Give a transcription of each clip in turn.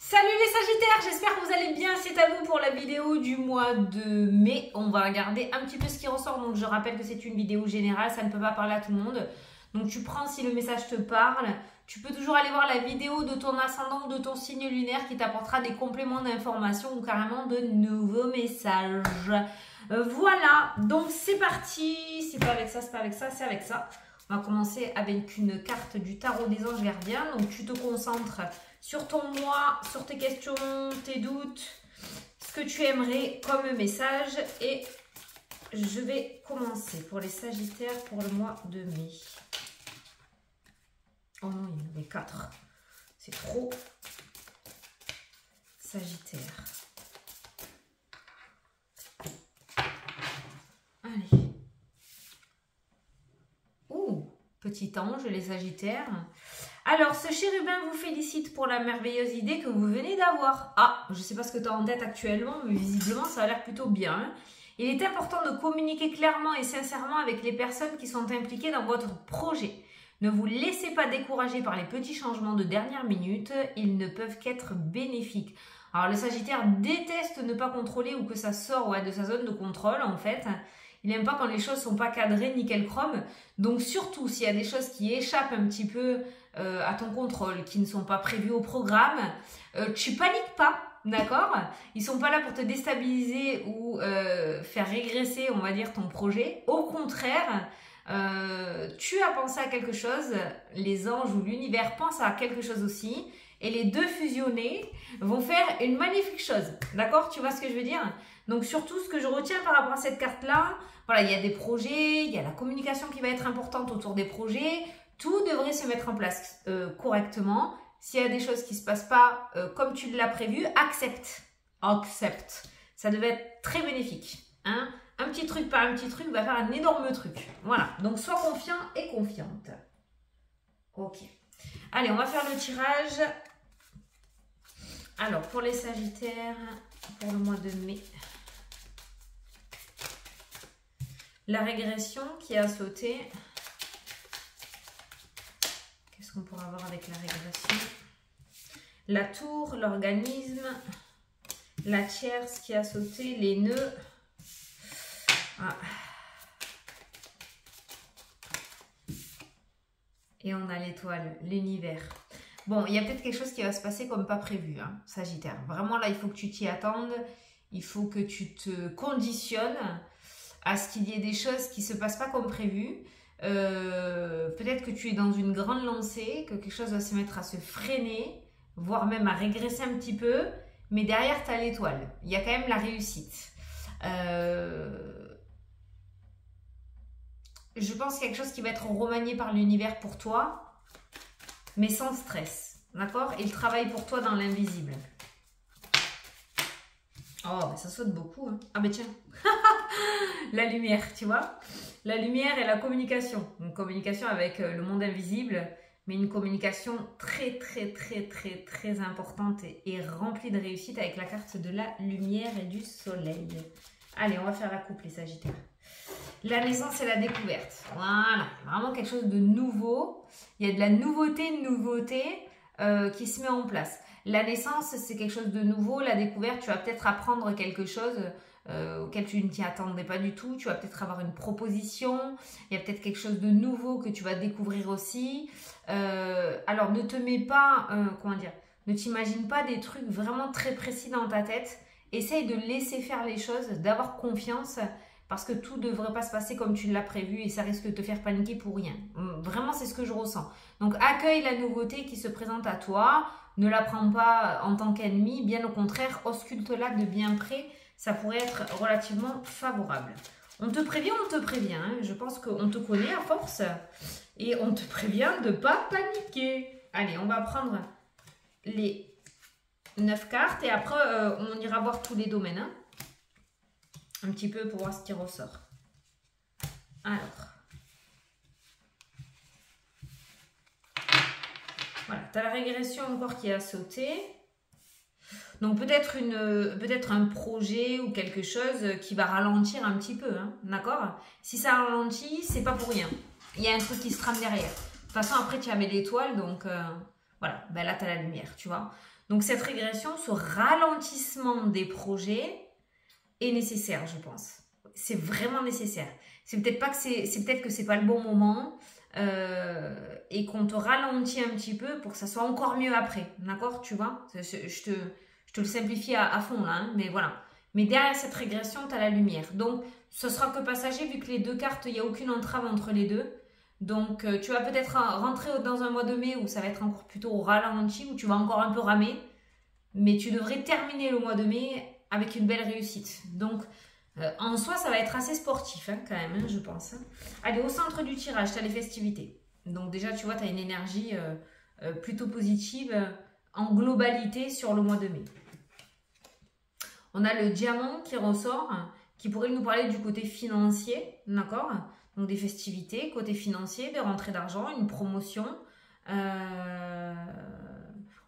Salut les Sagittaires, j'espère que vous allez bien, c'est à vous pour la vidéo du mois de mai. On va regarder un petit peu ce qui ressort, donc je rappelle que c'est une vidéo générale, ça ne peut pas parler à tout le monde. Donc tu prends si le message te parle, tu peux toujours aller voir la vidéo de ton ascendant ou de ton signe lunaire qui t'apportera des compléments d'informations ou carrément de nouveaux messages. Voilà, donc c'est parti, c'est pas avec ça, c'est pas avec ça, c'est avec ça. On va commencer avec une carte du tarot des anges gardiens, donc tu te concentres sur ton moi, sur tes questions, tes doutes, ce que tu aimerais comme message. Et je vais commencer pour les Sagittaires pour le mois de mai. Oh non, il y en avait 4. C'est trop. Sagittaire. Allez. Ouh, petit ange, les Sagittaires. Alors, ce chérubin vous félicite pour la merveilleuse idée que vous venez d'avoir. Ah, je ne sais pas ce que tu as en tête actuellement, mais visiblement, ça a l'air plutôt bien. Il est important de communiquer clairement et sincèrement avec les personnes qui sont impliquées dans votre projet. Ne vous laissez pas décourager par les petits changements de dernière minute, ils ne peuvent qu'être bénéfiques. Alors, le Sagittaire déteste ne pas contrôler ou que ça sort de sa zone de contrôle, en fait. Il n'aime pas quand les choses ne sont pas cadrées, nickel chrome. Donc, surtout, s'il y a des choses qui échappent un petit peu à ton contrôle, qui ne sont pas prévues au programme, tu paniques pas, d'accord? Ils sont pas là pour te déstabiliser ou faire régresser, on va dire, ton projet. Au contraire, tu as pensé à quelque chose, les anges ou l'univers pensent à quelque chose aussi, et les deux fusionnés vont faire une magnifique chose, d'accord? Tu vois ce que je veux dire? Donc surtout, ce que je retiens par rapport à cette carte-là, voilà, il y a des projets, il y a la communication qui va être importante autour des projets. Tout devrait se mettre en place correctement. S'il y a des choses qui ne se passent pas comme tu l'as prévu, accepte. Accepte. Ça devait être très bénéfique. Hein? Un petit truc par un petit truc va faire un énorme truc. Voilà. Donc, sois confiant et confiante. Ok. Allez, on va faire le tirage. Alors, pour les Sagittaires, pour le mois de mai. La régression qui a sauté. Qu'est-ce qu'on pourra avoir avec la régression? La tour, l'organisme, la tierce qui a sauté, les nœuds. Ah. Et on a l'étoile, l'univers. Bon, il y a peut-être quelque chose qui va se passer comme pas prévu, hein, Sagittaire. Vraiment, là, il faut que tu t'y attendes. Il faut que tu te conditionnes à ce qu'il y ait des choses qui ne se passent pas comme prévu. Peut-être que tu es dans une grande lancée, que quelque chose va se mettre à se freiner, voire même à régresser un petit peu, mais derrière tu as l'étoile, il y a quand même la réussite. Je pense quelque chose qui va être remanié par l'univers pour toi, mais sans stress, d'accord? Il travaille pour toi dans l'invisible. Oh, bah ça saute beaucoup, hein. Ah ben tiens, la lumière, tu vois. La lumière et la communication. Une communication avec le monde invisible, mais une communication très importante et remplie de réussite avec la carte de la lumière et du soleil. Allez, on va faire la coupe, les Sagittaires. La naissance et la découverte. Voilà, vraiment quelque chose de nouveau. Il y a de la nouveauté qui se met en place. La naissance, c'est quelque chose de nouveau. La découverte, tu vas peut-être apprendre quelque chose auquel tu ne t'y attendais pas du tout. Tu vas peut-être avoir une proposition. Il y a peut-être quelque chose de nouveau que tu vas découvrir aussi. Alors, ne te mets pas, ne t'imagine pas des trucs vraiment très précis dans ta tête. Essaye de laisser faire les choses, d'avoir confiance parce que tout ne devrait pas se passer comme tu l'as prévu et ça risque de te faire paniquer pour rien. Vraiment, c'est ce que je ressens. Donc, accueille la nouveauté qui se présente à toi. Ne la prends pas en tant qu'ennemi. Bien au contraire, ausculte-la de bien près. Ça pourrait être relativement favorable. On te prévient, hein. Je pense qu'on te connaît à force. Et on te prévient de ne pas paniquer. Allez, on va prendre les 9 cartes. Et après, on ira voir tous les domaines. Hein. Un petit peu pour voir ce qui ressort. Alors. Voilà, tu as la régression encore qui a sauté. Donc peut-être un projet ou quelque chose qui va ralentir un petit peu, hein, d'accord? Si ça ralentit, c'est pas pour rien. Il y a un truc qui se trame derrière. De toute façon, après, tu as mis l'étoile, donc voilà, ben là, tu as la lumière, tu vois. Donc cette régression, ce ralentissement des projets est nécessaire, je pense. C'est vraiment nécessaire. C'est peut-être que c'est pas le bon moment et qu'on te ralentit un petit peu pour que ça soit encore mieux après. D'accord, tu vois? Je te le simplifie à fond là, hein, mais voilà. Mais derrière cette régression, tu as la lumière. Donc, ce sera que passager vu que les deux cartes, il n'y a aucune entrave entre les deux. Donc, tu vas peut-être rentrer dans un mois de mai où ça va être encore plutôt au ralenti, où tu vas encore un peu ramer. Mais tu devrais terminer le mois de mai avec une belle réussite. Donc, en soi, ça va être assez sportif hein, quand même, hein, je pense. Hein. Allez, au centre du tirage, tu as les festivités. Donc déjà, tu vois, tu as une énergie plutôt positive en globalité sur le mois de mai. On a le diamant qui ressort, qui pourrait nous parler du côté financier, d'accord? Donc des festivités, côté financier, des rentrées d'argent, une promotion. On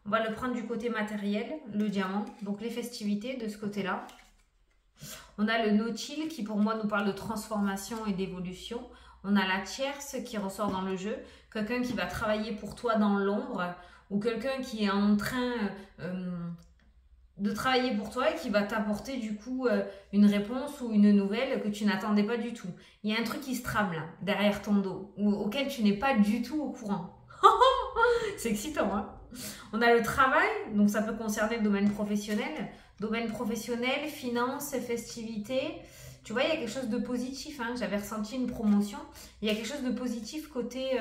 va le prendre du côté matériel, le diamant, donc les festivités de ce côté-là. On a le nautile qui pour moi nous parle de transformation et d'évolution. On a la tierce qui ressort dans le jeu, quelqu'un qui va travailler pour toi dans l'ombre ou quelqu'un qui est en train de travailler pour toi et qui va t'apporter du coup une réponse ou une nouvelle que tu n'attendais pas du tout. Il y a un truc qui se trame là, derrière ton dos, auquel tu n'es pas du tout au courant. C'est excitant, hein? On a le travail, donc ça peut concerner le domaine professionnel. Domaine professionnel, finance, festivités. Tu vois, il y a quelque chose de positif. Hein? J'avais ressenti une promotion. Il y a quelque chose de positif côté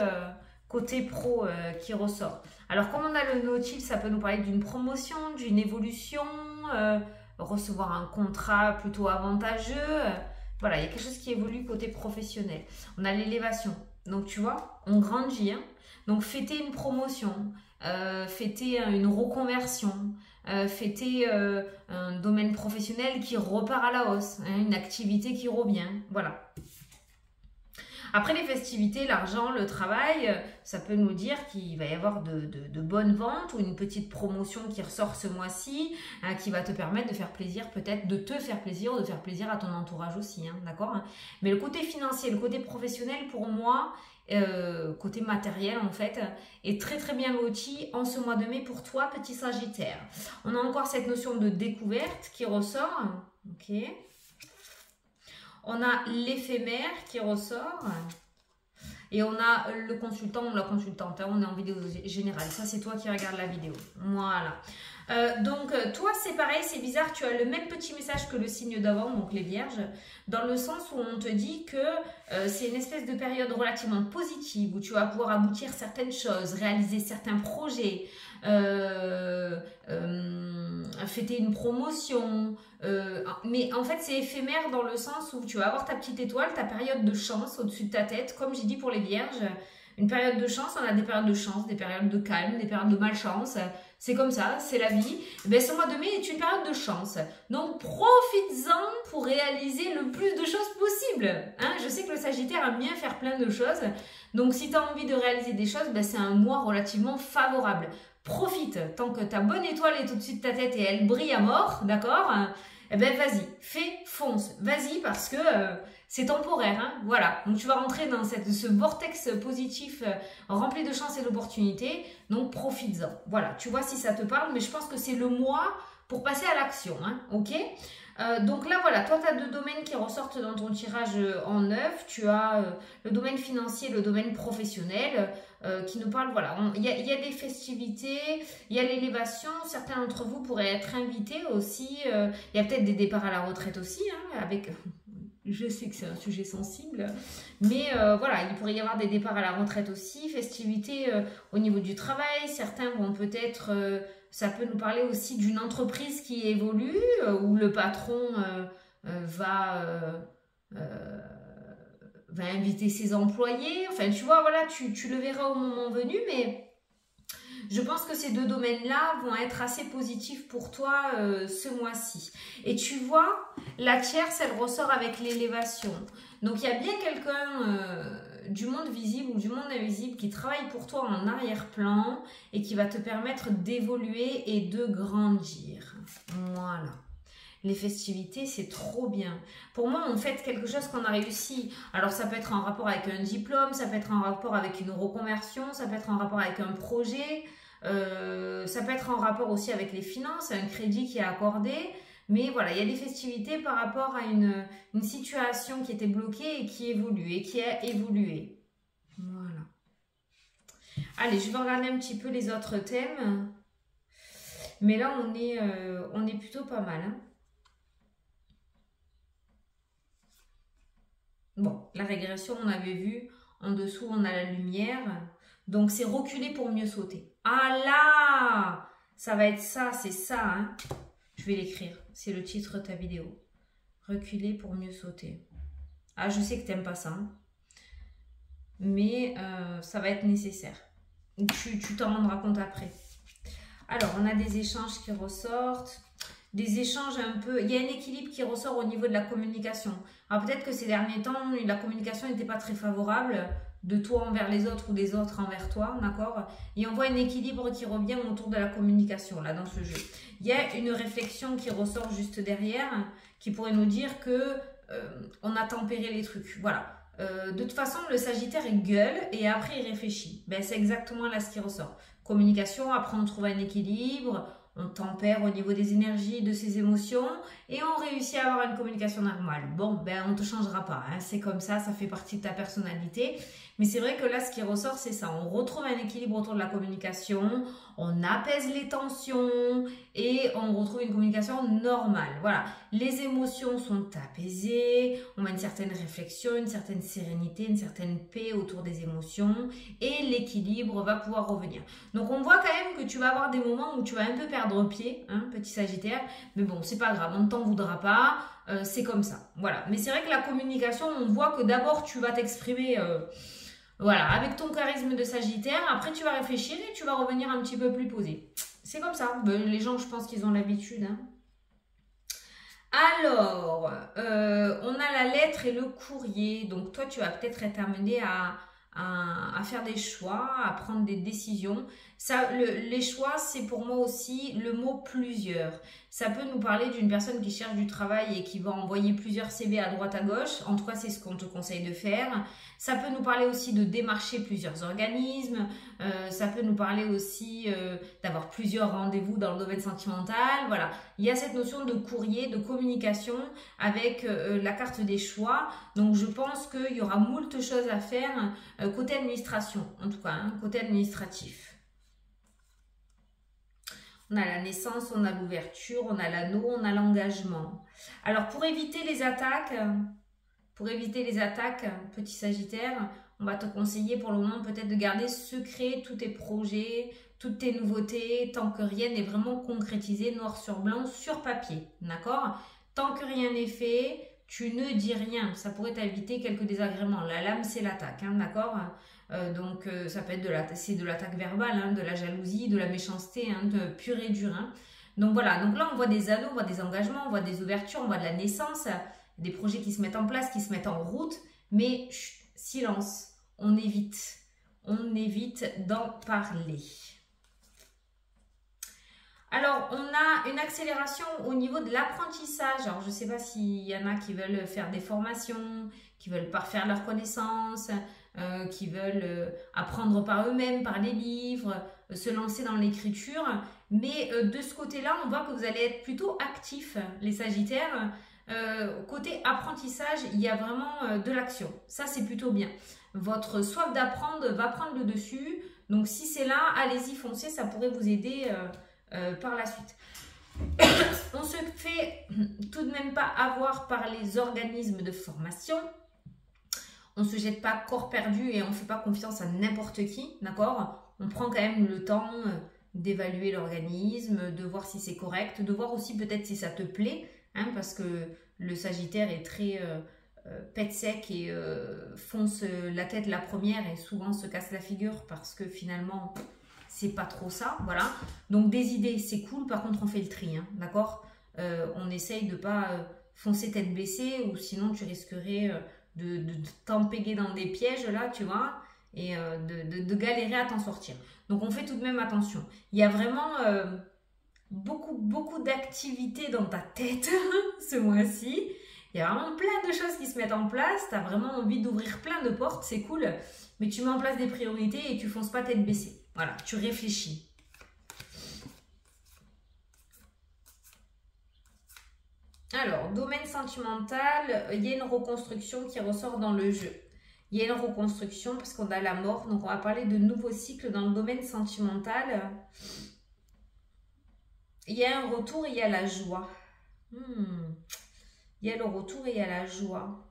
pro qui ressort. Alors, comme on a le nautile, ça peut nous parler d'une promotion, d'une évolution, recevoir un contrat plutôt avantageux. Voilà, il y a quelque chose qui évolue côté professionnel. On a l'élévation. Donc, tu vois, on grandit. Hein? Donc, fêter une promotion, fêter une reconversion, fêter un domaine professionnel qui repart à la hausse, hein, une activité qui revient. Voilà. Après les festivités, l'argent, le travail, ça peut nous dire qu'il va y avoir de bonnes ventes ou une petite promotion qui ressort ce mois-ci, hein, qui va te permettre de faire plaisir, peut-être de te faire plaisir ou de faire plaisir à ton entourage aussi, hein, d'accord? Mais le côté financier, le côté professionnel, pour moi, côté matériel en fait, est très très bien loti en ce mois de mai pour toi, petit Sagittaire. On a encore cette notion de découverte qui ressort, ok? On a l'éphémère qui ressort. Et on a le consultant ou la consultante. Hein, on est en vidéo générale. Ça, c'est toi qui regardes la vidéo. Voilà. Donc, toi, c'est pareil. C'est bizarre. Tu as le même petit message que le signe d'avant, donc les vierges. Dans le sens où on te dit que c'est une espèce de période relativement positive. Où tu vas pouvoir aboutir certaines choses, réaliser certains projets. Fêter une promotion, mais en fait c'est éphémère dans le sens où tu vas avoir ta petite étoile, ta période de chance au-dessus de ta tête, comme j'ai dit pour les vierges, une période de chance, on a des périodes de chance, des périodes de calme, des périodes de malchance, c'est comme ça, c'est la vie. Ben, ce mois de mai est une période de chance, donc profites-en pour réaliser le plus de choses possible. Hein, je sais que le Sagittaire aime bien faire plein de choses, donc si tu as envie de réaliser des choses, ben, c'est un mois relativement favorable. Profite, tant que ta bonne étoile est au-dessus de ta tête et elle brille à mort, d'accord? Eh ben vas-y, fais, fonce, vas-y parce que c'est temporaire, hein? Voilà. Donc tu vas rentrer dans ce vortex positif rempli de chance et d'opportunités, donc profites-en. Voilà, tu vois si ça te parle, mais je pense que c'est le mois pour passer à l'action, hein? Ok? Donc là, voilà, toi, tu as deux domaines qui ressortent dans ton tirage en neuf. Tu as le domaine financier, le domaine professionnel qui nous parlent, voilà, il y a des festivités, il y a l'élévation. Certains d'entre vous pourraient être invités aussi. Il y a peut-être des départs à la retraite aussi, hein, avec... Je sais que c'est un sujet sensible, mais voilà, il pourrait y avoir des départs à la retraite aussi, festivités au niveau du travail. Certains vont peut-être... ça peut nous parler aussi d'une entreprise qui évolue, où le patron va inviter ses employés. Enfin, tu vois, voilà, tu le verras au moment venu, mais je pense que ces deux domaines-là vont être assez positifs pour toi ce mois-ci. Et tu vois, la tierce, elle ressort avec l'élévation. Donc, il y a bien quelqu'un du monde visible ou du monde invisible qui travaille pour toi en arrière-plan et qui va te permettre d'évoluer et de grandir. Voilà. Les festivités, c'est trop bien. Pour moi, on fête quelque chose qu'on a réussi. Alors, ça peut être en rapport avec un diplôme, ça peut être en rapport avec une reconversion, ça peut être en rapport avec un projet. Ça peut être en rapport aussi avec les finances, un crédit qui est accordé. Mais voilà, il y a des festivités par rapport à une situation qui était bloquée et qui évolue et qui a évolué. Voilà. Allez, je vais regarder un petit peu les autres thèmes. Mais là, on est plutôt pas mal. Hein. Bon, la régression, on avait vu. En dessous, on a la lumière. Donc, c'est reculer pour mieux sauter. Ah là! Ça va être ça, c'est ça. Hein. Je vais l'écrire. C'est le titre de ta vidéo. Reculer pour mieux sauter. Ah, je sais que tu n'aimes pas ça. Hein. Mais ça va être nécessaire. Tu t'en rendras compte après. Alors, on a des échanges qui ressortent. Des échanges un peu... Il y a un équilibre qui ressort au niveau de la communication. Alors, peut-être que ces derniers temps, la communication n'était pas très favorable de toi envers les autres ou des autres envers toi, d'accord? Et on voit un équilibre qui revient autour de la communication, là, dans ce jeu. Il y a une réflexion qui ressort juste derrière, qui pourrait nous dire que on a tempéré les trucs. Voilà. De toute façon, le Sagittaire, il gueule et après, il réfléchit. Ben, c'est exactement là ce qui ressort. Communication, après, on trouve un équilibre, on tempère au niveau des énergies, de ses émotions et on réussit à avoir une communication normale. Bon, ben, on ne te changera pas. Hein. C'est comme ça fait partie de ta personnalité. Mais c'est vrai que là, ce qui ressort, c'est ça. On retrouve un équilibre autour de la communication, on apaise les tensions et on retrouve une communication normale. Voilà, les émotions sont apaisées, on a une certaine réflexion, une certaine sérénité, une certaine paix autour des émotions et l'équilibre va pouvoir revenir. Donc, on voit quand même que tu vas avoir des moments où tu vas un peu perdre pied, hein, petit Sagittaire. Mais bon, c'est pas grave, on ne t'en voudra pas, c'est comme ça. Voilà, mais c'est vrai que la communication, on voit que d'abord, tu vas t'exprimer... Voilà, avec ton charisme de Sagittaire, après tu vas réfléchir et tu vas revenir un petit peu plus posé. C'est comme ça. Les gens, je pense qu'ils ont l'habitude. Hein. Alors, on a la lettre et le courrier. Donc toi, tu vas peut-être être amené à faire des choix, à prendre des décisions. Ça, les choix, c'est pour moi aussi le mot plusieurs. Ça peut nous parler d'une personne qui cherche du travail et qui va envoyer plusieurs CV à droite à gauche. En tout cas, c'est ce qu'on te conseille de faire. Ça peut nous parler aussi de démarcher plusieurs organismes. Ça peut nous parler aussi d'avoir plusieurs rendez-vous dans le domaine sentimental. Voilà, il y a cette notion de courrier, de communication avec la carte des choix. Donc, je pense qu'il y aura moult choses à faire côté administration, en tout cas, hein, côté administratif. On a la naissance, on a l'ouverture, on a l'anneau, on a l'engagement. Alors, pour éviter les attaques, petit Sagittaire, on va te conseiller pour le moment peut-être de garder secret tous tes projets, toutes tes nouveautés, tant que rien n'est vraiment concrétisé noir sur blanc sur papier, d'accord? Tant que rien n'est fait, tu ne dis rien, ça pourrait t'éviter quelques désagréments. La lame, c'est l'attaque, hein, d'accord? Donc, ça peut être de l'attaque verbale, hein, de la jalousie, de la méchanceté, hein, de pur et dur. Hein. Donc voilà, donc là, on voit des anneaux, on voit des engagements, on voit des ouvertures, on voit de la naissance, des projets qui se mettent en place, qui se mettent en route, mais chut, silence, on évite d'en parler. Alors, on a une accélération au niveau de l'apprentissage. Alors, je ne sais pas s'il y en a qui veulent faire des formations, qui veulent parfaire leurs connaissances, qui veulent apprendre par eux-mêmes, par les livres, se lancer dans l'écriture. Mais de ce côté-là, on voit que vous allez être plutôt actifs, les Sagittaires. Côté apprentissage, il y a vraiment de l'action. Ça, c'est plutôt bien. Votre soif d'apprendre va prendre le dessus. Donc, si c'est là, allez-y, foncez. Ça pourrait vous aider par la suite. On se fait tout de même pas avoir par les organismes de formation. On ne se jette pas corps perdu et on ne fait pas confiance à n'importe qui, d'accord? On prend quand même le temps d'évaluer l'organisme, de voir si c'est correct, de voir aussi peut-être si ça te plaît, hein, parce que le Sagittaire est très pète sec et fonce la tête la première et souvent se casse la figure parce que finalement, c'est pas trop ça, voilà. Donc des idées, c'est cool, par contre on fait le tri, hein, d'accord? On essaye de pas foncer tête baissée ou sinon tu risquerais de t'empéguer dans des pièges là, tu vois, et de galérer à t'en sortir. Donc on fait tout de même attention. Il y a vraiment beaucoup d'activités dans ta tête ce mois-ci. Il y a vraiment plein de choses qui se mettent en place. Tu as vraiment envie d'ouvrir plein de portes, c'est cool. Mais tu mets en place des priorités et tu fonces pas tête baissée. Voilà, tu réfléchis. Alors, domaine sentimental, il y a une reconstruction qui ressort dans le jeu. Il y a une reconstruction parce qu'on a la mort. Donc, on va parler de nouveaux cycles dans le domaine sentimental. Il y a un retour et il y a la joie. Il y a le retour et il y a la joie.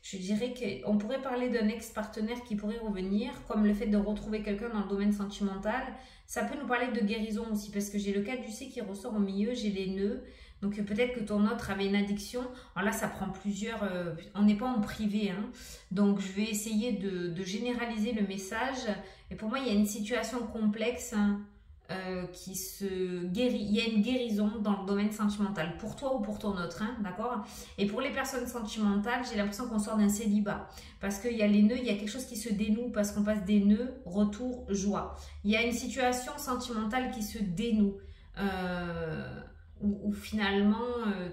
Je dirais qu'on pourrait parler d'un ex-partenaire qui pourrait revenir, comme le fait de retrouver quelqu'un dans le domaine sentimental. Ça peut nous parler de guérison aussi, parce que j'ai le caducée qui ressort au milieu, j'ai les nœuds. Donc peut-être que ton autre avait une addiction. Alors là, ça prend plusieurs... on n'est pas en privé, hein. Donc je vais essayer de généraliser le message. Et pour moi, il y a une situation complexe, hein, qui se guérit. Il y a une guérison dans le domaine sentimental, pour toi ou pour ton autre, hein, d'accord? Et pour les personnes sentimentales, j'ai l'impression qu'on sort d'un célibat. Parce qu'il y a les nœuds, il y a quelque chose qui se dénoue, parce qu'on passe des nœuds, retour, joie. Il y a une situation sentimentale qui se dénoue. Où finalement,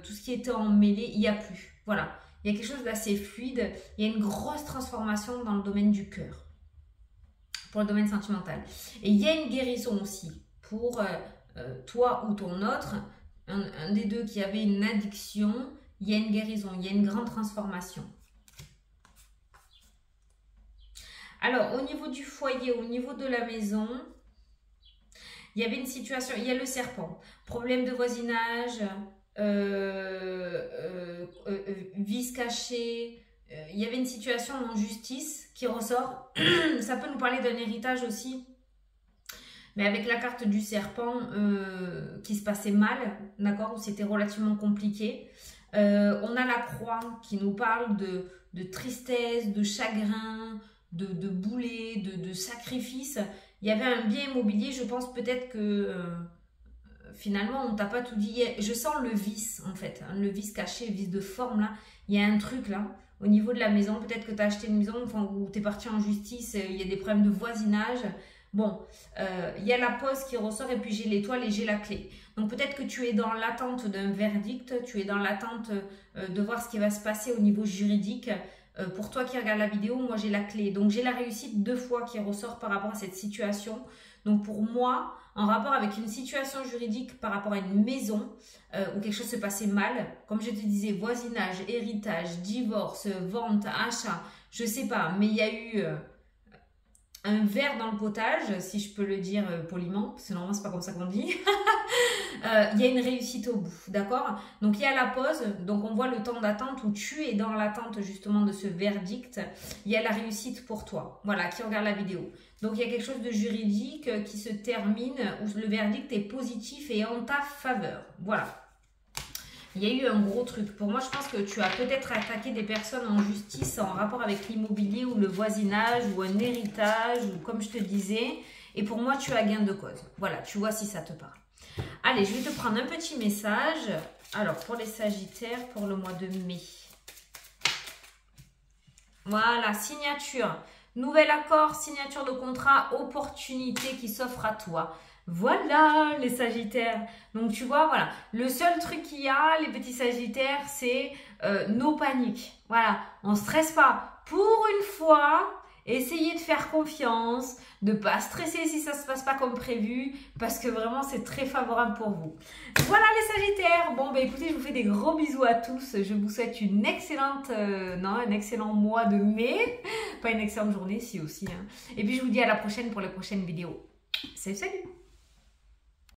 tout ce qui était emmêlé, il n'y a plus. Voilà. Il y a quelque chose d'assez fluide. Il y a une grosse transformation dans le domaine du cœur. Pour le domaine sentimental. Et il y a une guérison aussi. Pour toi ou ton autre, un des deux qui avait une addiction, il y a une guérison. Il y a une grande transformation. Alors, au niveau du foyer, au niveau de la maison... Il y avait une situation, il y a le serpent, problème de voisinage, vice caché, il y avait une situation en justice qui ressort. Ça peut nous parler d'un héritage aussi, mais avec la carte du serpent qui se passait mal, d'accord, où c'était relativement compliqué. On a la croix qui nous parle de tristesse, de chagrin, de boulet, de sacrifice. Il y avait un bien immobilier, je pense peut-être que finalement on t'a pas tout dit. Je sens le vice en fait, hein, le vice caché, le vice de forme là. Il y a un truc là au niveau de la maison, peut-être que tu as acheté une maison, enfin, où tu es parti en justice, il y a des problèmes de voisinage. Bon, il y a la pause qui ressort et puis j'ai l'étoile et j'ai la clé. Donc peut-être que tu es dans l'attente d'un verdict, tu es dans l'attente de voir ce qui va se passer au niveau juridique. Pour toi qui regarde la vidéo, moi j'ai la clé. Donc j'ai la réussite 2 fois qui ressort par rapport à cette situation. Donc pour moi, en rapport avec une situation juridique par rapport à une maison où quelque chose se passait mal, comme je te disais, voisinage, héritage, divorce, vente, achat, je sais pas, mais il y a eu un ver dans le potage, si je peux le dire poliment, parce que normalement c'est pas comme ça qu'on dit. Il y a une réussite au bout, d'accord? Donc il y a la pause, donc on voit le temps d'attente où tu es dans l'attente justement de ce verdict. Il y a la réussite pour toi, voilà, qui regarde la vidéo. Donc il y a quelque chose de juridique qui se termine, où le verdict est positif et en ta faveur, voilà. Il y a eu un gros truc. Pour moi, je pense que tu as peut-être attaqué des personnes en justice en rapport avec l'immobilier ou le voisinage ou un héritage ou comme je te disais. Et pour moi, tu as gain de cause. Voilà, tu vois si ça te parle. Allez, je vais te prendre un petit message. Alors, pour les Sagittaires, pour le mois de mai. Voilà, signature. Nouvel accord, signature de contrat, opportunité qui s'offre à toi. Voilà les Sagittaires. Donc tu vois, voilà. Le seul truc qu'il y a, les petits Sagittaires, c'est nos paniques. Voilà, on ne stresse pas. Pour une fois, essayez de faire confiance, de ne pas stresser si ça ne se passe pas comme prévu, parce que vraiment c'est très favorable pour vous. Voilà les Sagittaires. Bon, bah écoutez, je vous fais des gros bisous à tous. Je vous souhaite une excellente, un excellent mois de mai. Pas une excellente journée, si aussi. Hein. Et puis je vous dis à la prochaine pour les prochaines vidéos. Salut, salut!